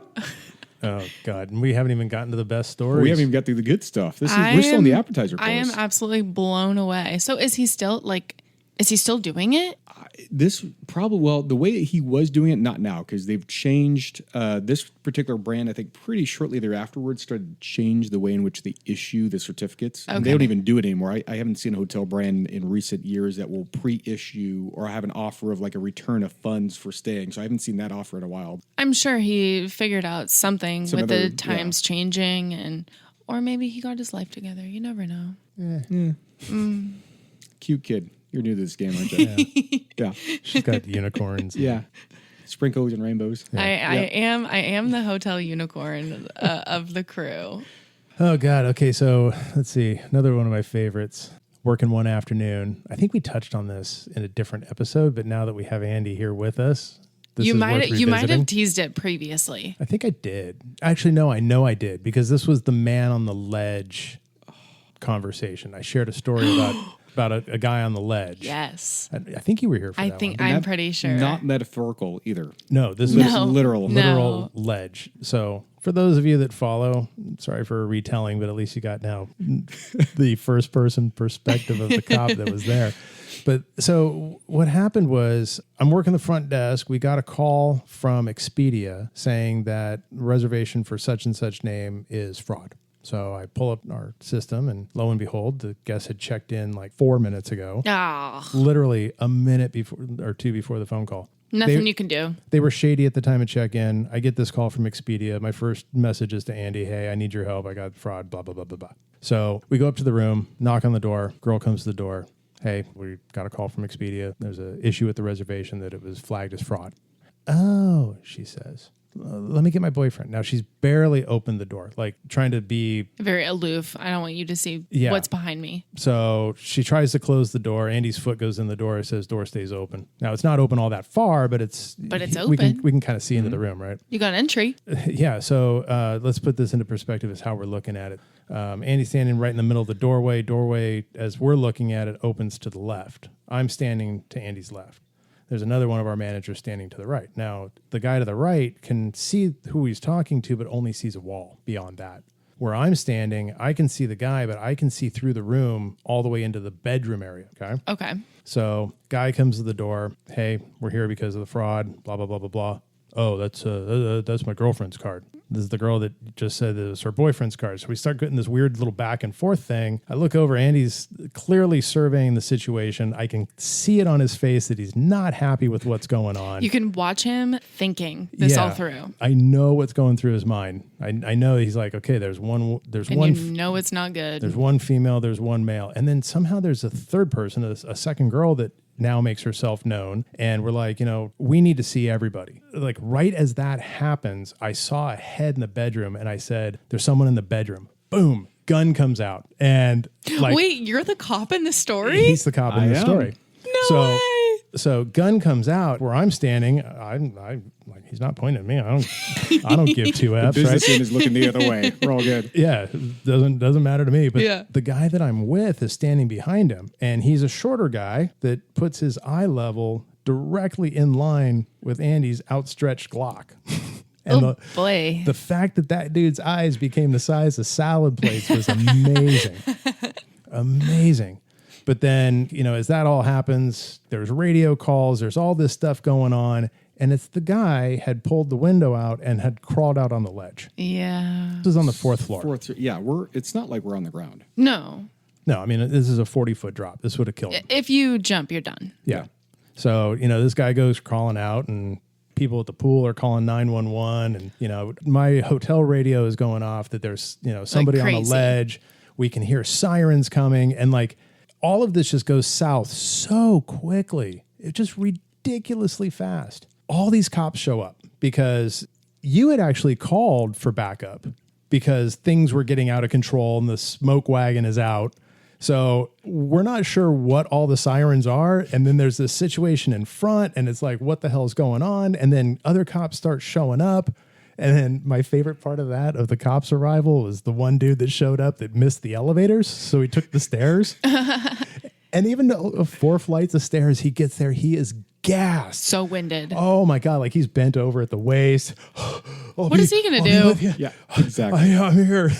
Oh, God. And we haven't even gotten to the best stories. We haven't even got through the good stuff. We're still in the appetizer course. I am absolutely blown away. So is he still doing it? This probably, the way he was doing it, not now, because they've changed this particular brand. I think pretty shortly thereafterwards started to change the way in which they issue the certificates. Okay. And they don't even do it anymore. I haven't seen a hotel brand in recent years that will pre-issue or have an offer of like a return of funds for staying. So I haven't seen that offer in a while. I'm sure he figured out something with the times changing, or maybe he got his life together. You never know. Cute kid. You're new to this game, aren't you? Yeah. She's got unicorns. Yeah. Sprinkles and rainbows. Yeah. I am the hotel unicorn of the crew. Oh, God. Okay, so let's see. Another one of my favorites. Working one afternoon. I think we touched on this in a different episode, but now that we have Andy here with us, you might have teased it previously. I think I did. Actually, no, I know I did, because this was the man on the ledge conversation. I shared a story about about a guy on the ledge. Yes. I think you were here for I that think one. I'm pretty sure. Not metaphorical either. No, this is No. literal. literal ledge. So for those of you that follow, sorry for a retelling, but at least you got now the first person perspective of the cop that was there. But so what happened was I'm working the front desk. We got a call from Expedia saying that reservation for such and such name is fraud. So I pull up our system and lo and behold, the guest had checked in like 4 minutes ago. Oh, Literally a minute before or two before the phone call. nothing you can do. They were shady at the time of check-in. I get this call from Expedia. My first message is to Andy, hey, I need your help. I got fraud, blah, blah, blah, blah, blah. So we go up to the room, knock on the door. Girl comes to the door. Hey, we got a call from Expedia. There's an issue with the reservation that it was flagged as fraud. Oh, she says. Let me get my boyfriend. Now she's barely opened the door, like trying to be. Very aloof. I don't want you to see Yeah. what's behind me. So she tries to close the door. Andy's foot goes in the door. It says door stays open. Now it's not open all that far, but it's But it's We open. can kind of see into the room, right? You got entry. Yeah. So let's put this into perspective as how we're looking at it. Andy's standing right in the middle of the doorway. Doorway, as we're looking at it, opens to the left. I'm standing to Andy's left. There's another one of our managers standing to the right. Now, the guy to the right can see who he's talking to, but only sees a wall beyond that. Where I'm standing, I can see the guy, but I can see through the room all the way into the bedroom area. Okay. Okay. So guy comes to the door. Hey, we're here because of the fraud, blah, blah, blah, blah, blah. Oh, that's my girlfriend's card. This is the girl that just said it was her boyfriend's card. So we start getting this weird little back and forth thing. I look over, Andy's clearly surveying the situation. I can see it on his face that he's not happy with what's going on. You can watch him thinking this all through. I know what's going through his mind. I know he's like, okay, there's one And you know it's not good. there's one female, there's one male. And then somehow there's a third person, a second girl that now makes herself known. And we're like, we need to see everybody. Like right as that happens, I saw a head in the bedroom and I said, there's someone in the bedroom. Boom, gun comes out. And like, Wait, you're the cop in the story? he's the cop in I the am. story. No way. So gun comes out where I'm standing. I'm like, he's not pointing at me. I don't give two F's, Business right? end is looking the other way. We're all good. Yeah, doesn't matter to me. But Yeah. the guy that I'm with is standing behind him, and he's a shorter guy that puts his eye level directly in line with Andy's outstretched Glock. And Oh, boy. the fact that dude's eyes became the size of salad plates was amazing. Amazing. But then, as that all happens, there's radio calls, there's all this stuff going on. And it's the guy had pulled the window out and had crawled out on the ledge. Yeah. This is on the fourth floor. It's not like we're on the ground. No. No, I mean, this is a 40-foot drop. This would have killed him. If you jump, you're done. Yeah. So, this guy goes crawling out and people at the pool are calling 911. And, my hotel radio is going off that there's, somebody on the crazy. ledge. We can hear sirens coming. And all of this just goes south so quickly. It's just ridiculously fast. All these cops show up because you had actually called for backup because things were getting out of control and the smoke wagon is out. So we're not sure what all the sirens are. And then there's this situation in front and it's like, what the hell is going on? And then other cops start showing up. And then my favorite part of the cops' arrival was the one dude that showed up that missed the elevators. So he took the stairs. And even though 4 flights of stairs, he gets there, he is gassed. So winded. Oh my God, like he's bent over at the waist. What is he going to do? Yeah, exactly. I'm here.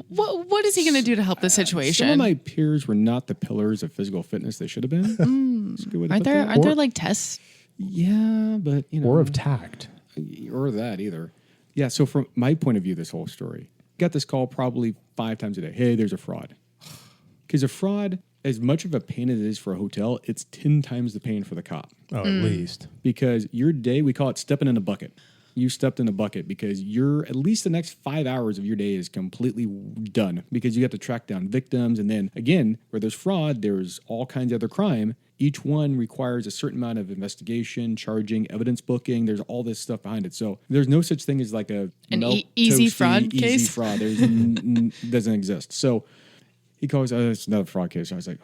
What is he going to do to help the situation? Some of my peers were not the pillars of physical fitness they should have been. That's a good way to Aren't put there that. aren't there tests? Yeah, but Or of tact. or that either. Yeah, so from my point of view, this whole story, got this call probably 5 times a day. Hey, there's a fraud. Because a fraud, as much of a pain as it is for a hotel, it's 10 times the pain for the cop. Oh, at least. Because your day, we call it stepping in a bucket. You stepped in a bucket because at least the next 5 hours of your day is completely done because you have to track down victims. And then again, where there's fraud, there's all kinds of other crime. Each one requires a certain amount of investigation, charging, evidence booking. There's all this stuff behind it. So there's no such thing as like An easy fraud easy case? fraud. There's doesn't exist. So he calls, it's another fraud case. I was like,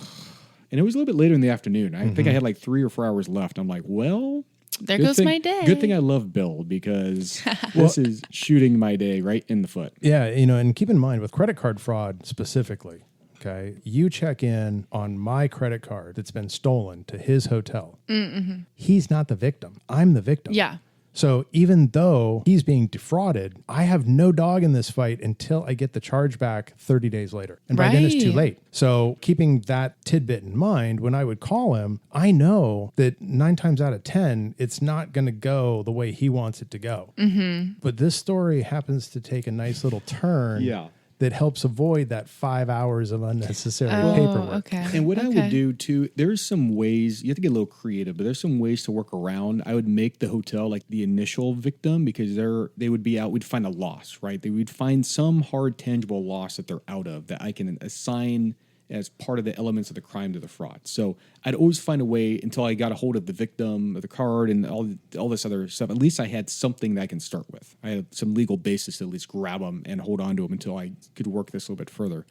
and it was a little bit later in the afternoon. I think I had like 3 or 4 hours left. I'm like, well, There good goes thing- my day. Good thing I love Bill because this is shooting my day right in the foot. Yeah, and keep in mind with credit card fraud specifically, Okay. You check in on my credit card that's been stolen to his hotel. Mm-hmm. He's not the victim. I'm the victim. Yeah. So even though he's being defrauded, I have no dog in this fight until I get the charge back 30 days later. And by then it's too late. So keeping that tidbit in mind, when I would call him, I know that 9 times out of 10, it's not going to go the way he wants it to go. Mm-hmm. But this story happens to take a nice little turn. Yeah. That helps avoid that 5 hours of unnecessary paperwork. Okay. And what I would do too, there's some ways, you have to get a little creative, but there's some ways to work around. I would make the hotel like the initial victim because they would be out, we'd find a loss, right? They would find some hard, tangible loss that they're out of that I can assign as part of the elements of the crime to the fraud. So I'd always find a way until I got a hold of the victim, of the card, and all this other stuff. At least I had something that I can start with. I had some legal basis to at least grab them and hold on to them until I could work this a little bit further.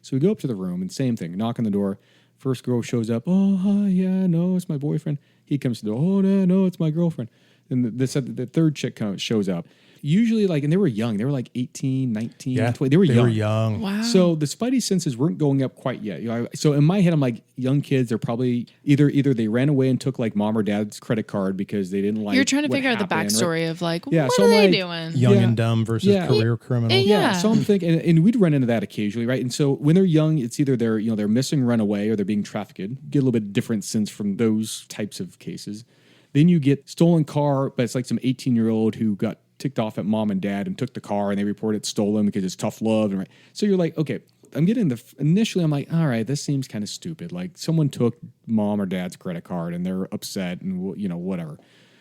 So we go up to the room and same thing, knock on the door. First girl shows up. Oh, hi, yeah, no, it's my boyfriend. He comes to the door. Oh, no, it's my girlfriend. And the third chick shows up. Usually, and they were young. They were like 18, 19, 20. They were young. Wow. So the spidey senses weren't going up quite yet. So in my head, I'm like, young kids, they're probably either they ran away and took like mom or dad's credit card because they didn't like. You're trying to figure out the backstory of what are they doing? Young and dumb versus career criminal. Yeah. So I'm thinking, and we'd run into that occasionally, right? And so when they're young, it's either they're missing, run away, or they're being trafficked. Get a little bit different sense from those types of cases. Then you get stolen car, but it's like some 18-year-old who got ticked off at mom and dad and took the car and they report it stolen because it's tough love. And so you're like, okay, I'm getting initially I'm like, all right, this seems kind of stupid. Like someone took mom or dad's credit card and they're upset and whatever.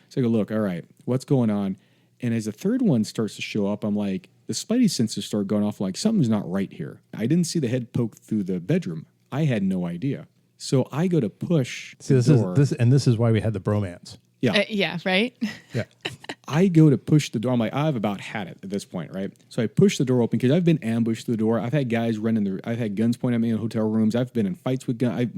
So I go, look, all right, what's going on? And as the third one starts to show up, I'm like, the spidey senses start going off like something's not right here. I didn't see the head poke through the bedroom. I had no idea. So I go to push the door. This is why we had the bromance. Yeah. Yeah, right? Yeah. I go to push the door. I'm like, I've about had it at this point, right? So I push the door open because I've been ambushed through the door. I've had guys I've had guns pointed at me in hotel rooms. I've been in fights with guns.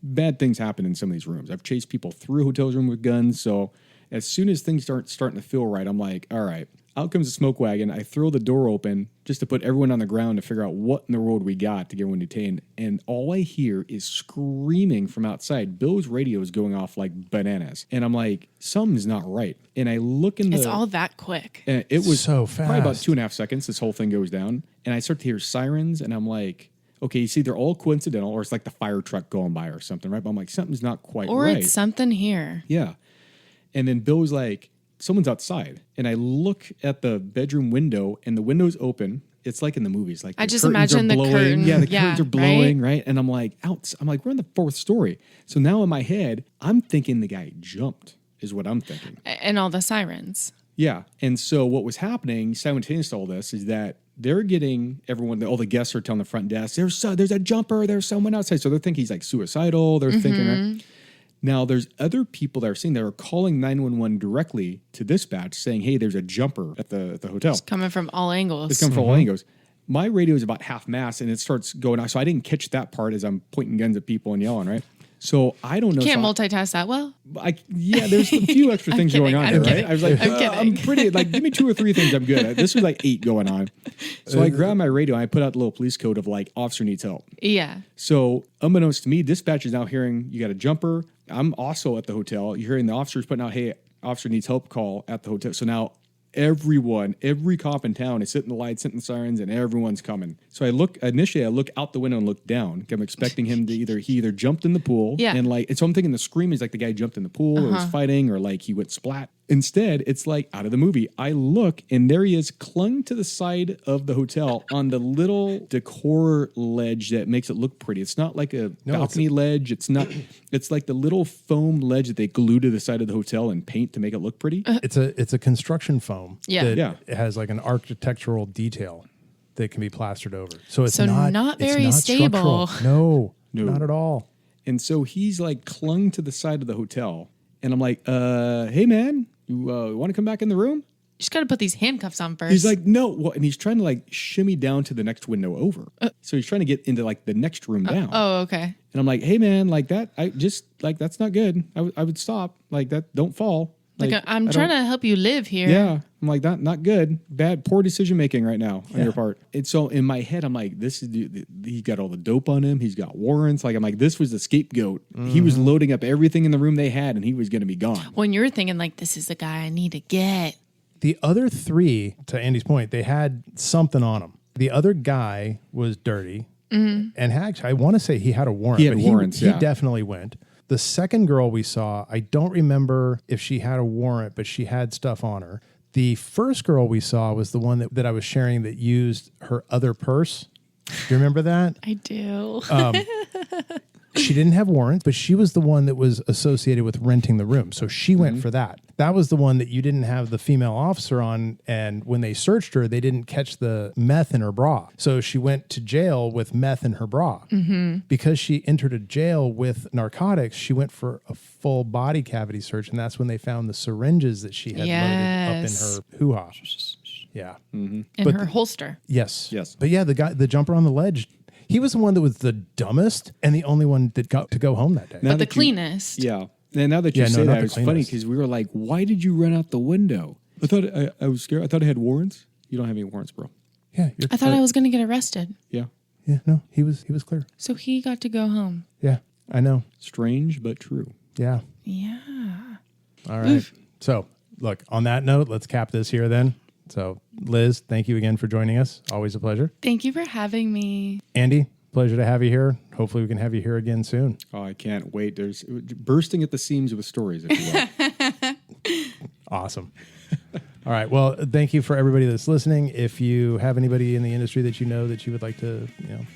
Bad things happen in some of these rooms. I've chased people through hotel rooms with guns. So as soon as things start starting to feel right, I'm like, all right. Out comes the smoke wagon. I throw the door open just to put everyone on the ground to figure out what in the world we got to get everyone detained. And all I hear is screaming from outside. Bill's radio is going off like bananas. And I'm like, something's not right. And I look in It's all that quick. And it was so fast. Probably about 2.5 seconds. This whole thing goes down. And I start to hear sirens. And I'm like, okay, you see, they're all coincidental. Or it's like the fire truck going by or something, right? But I'm like, something's not quite or right. It's something here. Yeah. And then Bill was like, someone's outside. And I look at the bedroom window and the window's open. It's like in the movies. Like I just imagine the curtain. Yeah, the curtains are blowing, right? And I'm like, we're on the 4th story. So now in my head, I'm thinking the guy jumped is what I'm thinking. And all the sirens. Yeah. And so what was happening simultaneous to all this is that they're getting all the guests are telling the front desk, there's a jumper, there's someone outside. So they're thinking he's like suicidal. They're thinking, right? Now, there's other people that are seeing that are calling 911 directly to dispatch saying, hey, there's a jumper at the hotel. It's coming from all angles. It's coming from all angles. My radio is about half mast and it starts going out. So I didn't catch that part as I'm pointing guns at people and yelling, right? So I don't know. You can't multitask that well. There's a few extra things going on here, right? I was like, I'm pretty, give me 2 or 3 things, I'm good. This was like 8 going on. So I grabbed my radio and I put out the little police code of like, officer needs help. Yeah. So unbeknownst to me, dispatch is now hearing you got a jumper. I'm also at the hotel. You're hearing the officers putting out, hey, officer needs help call at the hotel. So now every cop in town is hitting the lights, hitting the sirens, and everyone's coming. So I look out the window and look down. I'm expecting him to either jumped in the pool. Yeah. And so I'm thinking the scream is like the guy jumped in the pool or was fighting or like he went splat. Instead, it's like out of the movie. I look and there he is clung to the side of the hotel on the little decor ledge that makes it look pretty. It's not like a balcony ledge. It's like the little foam ledge that they glue to the side of the hotel and paint to make it look pretty. It's a construction foam. Yeah. It has like an architectural detail that can be plastered over. So it's not very stable. No, not at all. And so he's like clung to the side of the hotel. And I'm like, hey man, you want to come back in the room? You just got to put these handcuffs on first. He's like, no. Well, and he's trying to like shimmy down to the next window over. So he's trying to get into like the next room down. Oh, okay. And I'm like, hey man, like that, that's not good. I would stop like that. Don't fall. Like I'm trying to help you live here. Yeah. I'm like, not good. Poor decision making right now on your part. And so in my head, I'm like, this is he got all the dope on him. He's got warrants. Like, I'm like, this was the scapegoat. He was loading up everything in the room they had, and he was going to be gone. When you're thinking like, this is the guy I need to get. The other three, to Andy's point, they had something on them. The other guy was dirty. And actually, I want to say he had a warrant. He had warrants, He definitely went. The second girl we saw, I don't remember if she had a warrant, but she had stuff on her. The first girl we saw was the one that I was sharing that used her other purse. Do you remember that? I do. She didn't have warrants, but she was the one that was associated with renting the room. So she went for that. That was the one that you didn't have the female officer on. And when they searched her, they didn't catch the meth in her bra. So she went to jail with meth in her bra. Because she entered a jail with narcotics, she went for a full body cavity search. And that's when they found the syringes that she had loaded up in her hoo-ha. Yeah. In her holster. Yes. Yes. But yeah, the jumper on the ledge, he was the one that was the dumbest and the only one that got to go home that day. But the cleanest. Yeah. And now that you say not that, the it's funny cleanest. because we were like, why did you run out the window? I thought I was scared. I thought I had warrants. You don't have any warrants, bro. Yeah. I thought I was going to get arrested. Yeah. Yeah, no, he was clear. So he got to go home. Yeah, I know. Strange, but true. Yeah. Yeah. All right. So, look, on that note, let's cap this here then. So, Liz, thank you again for joining us. Always a pleasure. Thank you for having me. Andy, pleasure to have you here. Hopefully we can have you here again soon. Oh, I can't wait. There's bursting at the seams with stories, if you will. Awesome. All right. Well, thank you for everybody that's listening. If you have anybody in the industry that you know that you would like to,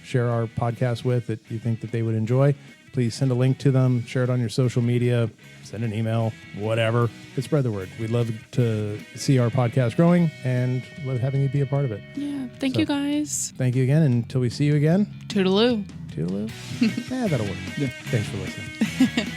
share our podcast with that you think that they would enjoy, please send a link to them, share it on your social media, send an email, whatever. But spread the word. We'd love to see our podcast growing and love having you be a part of it. Yeah. Thank you guys. Thank you again. Until we see you again. Toodaloo. Toodaloo. Yeah, that'll work. Yeah. Thanks for listening.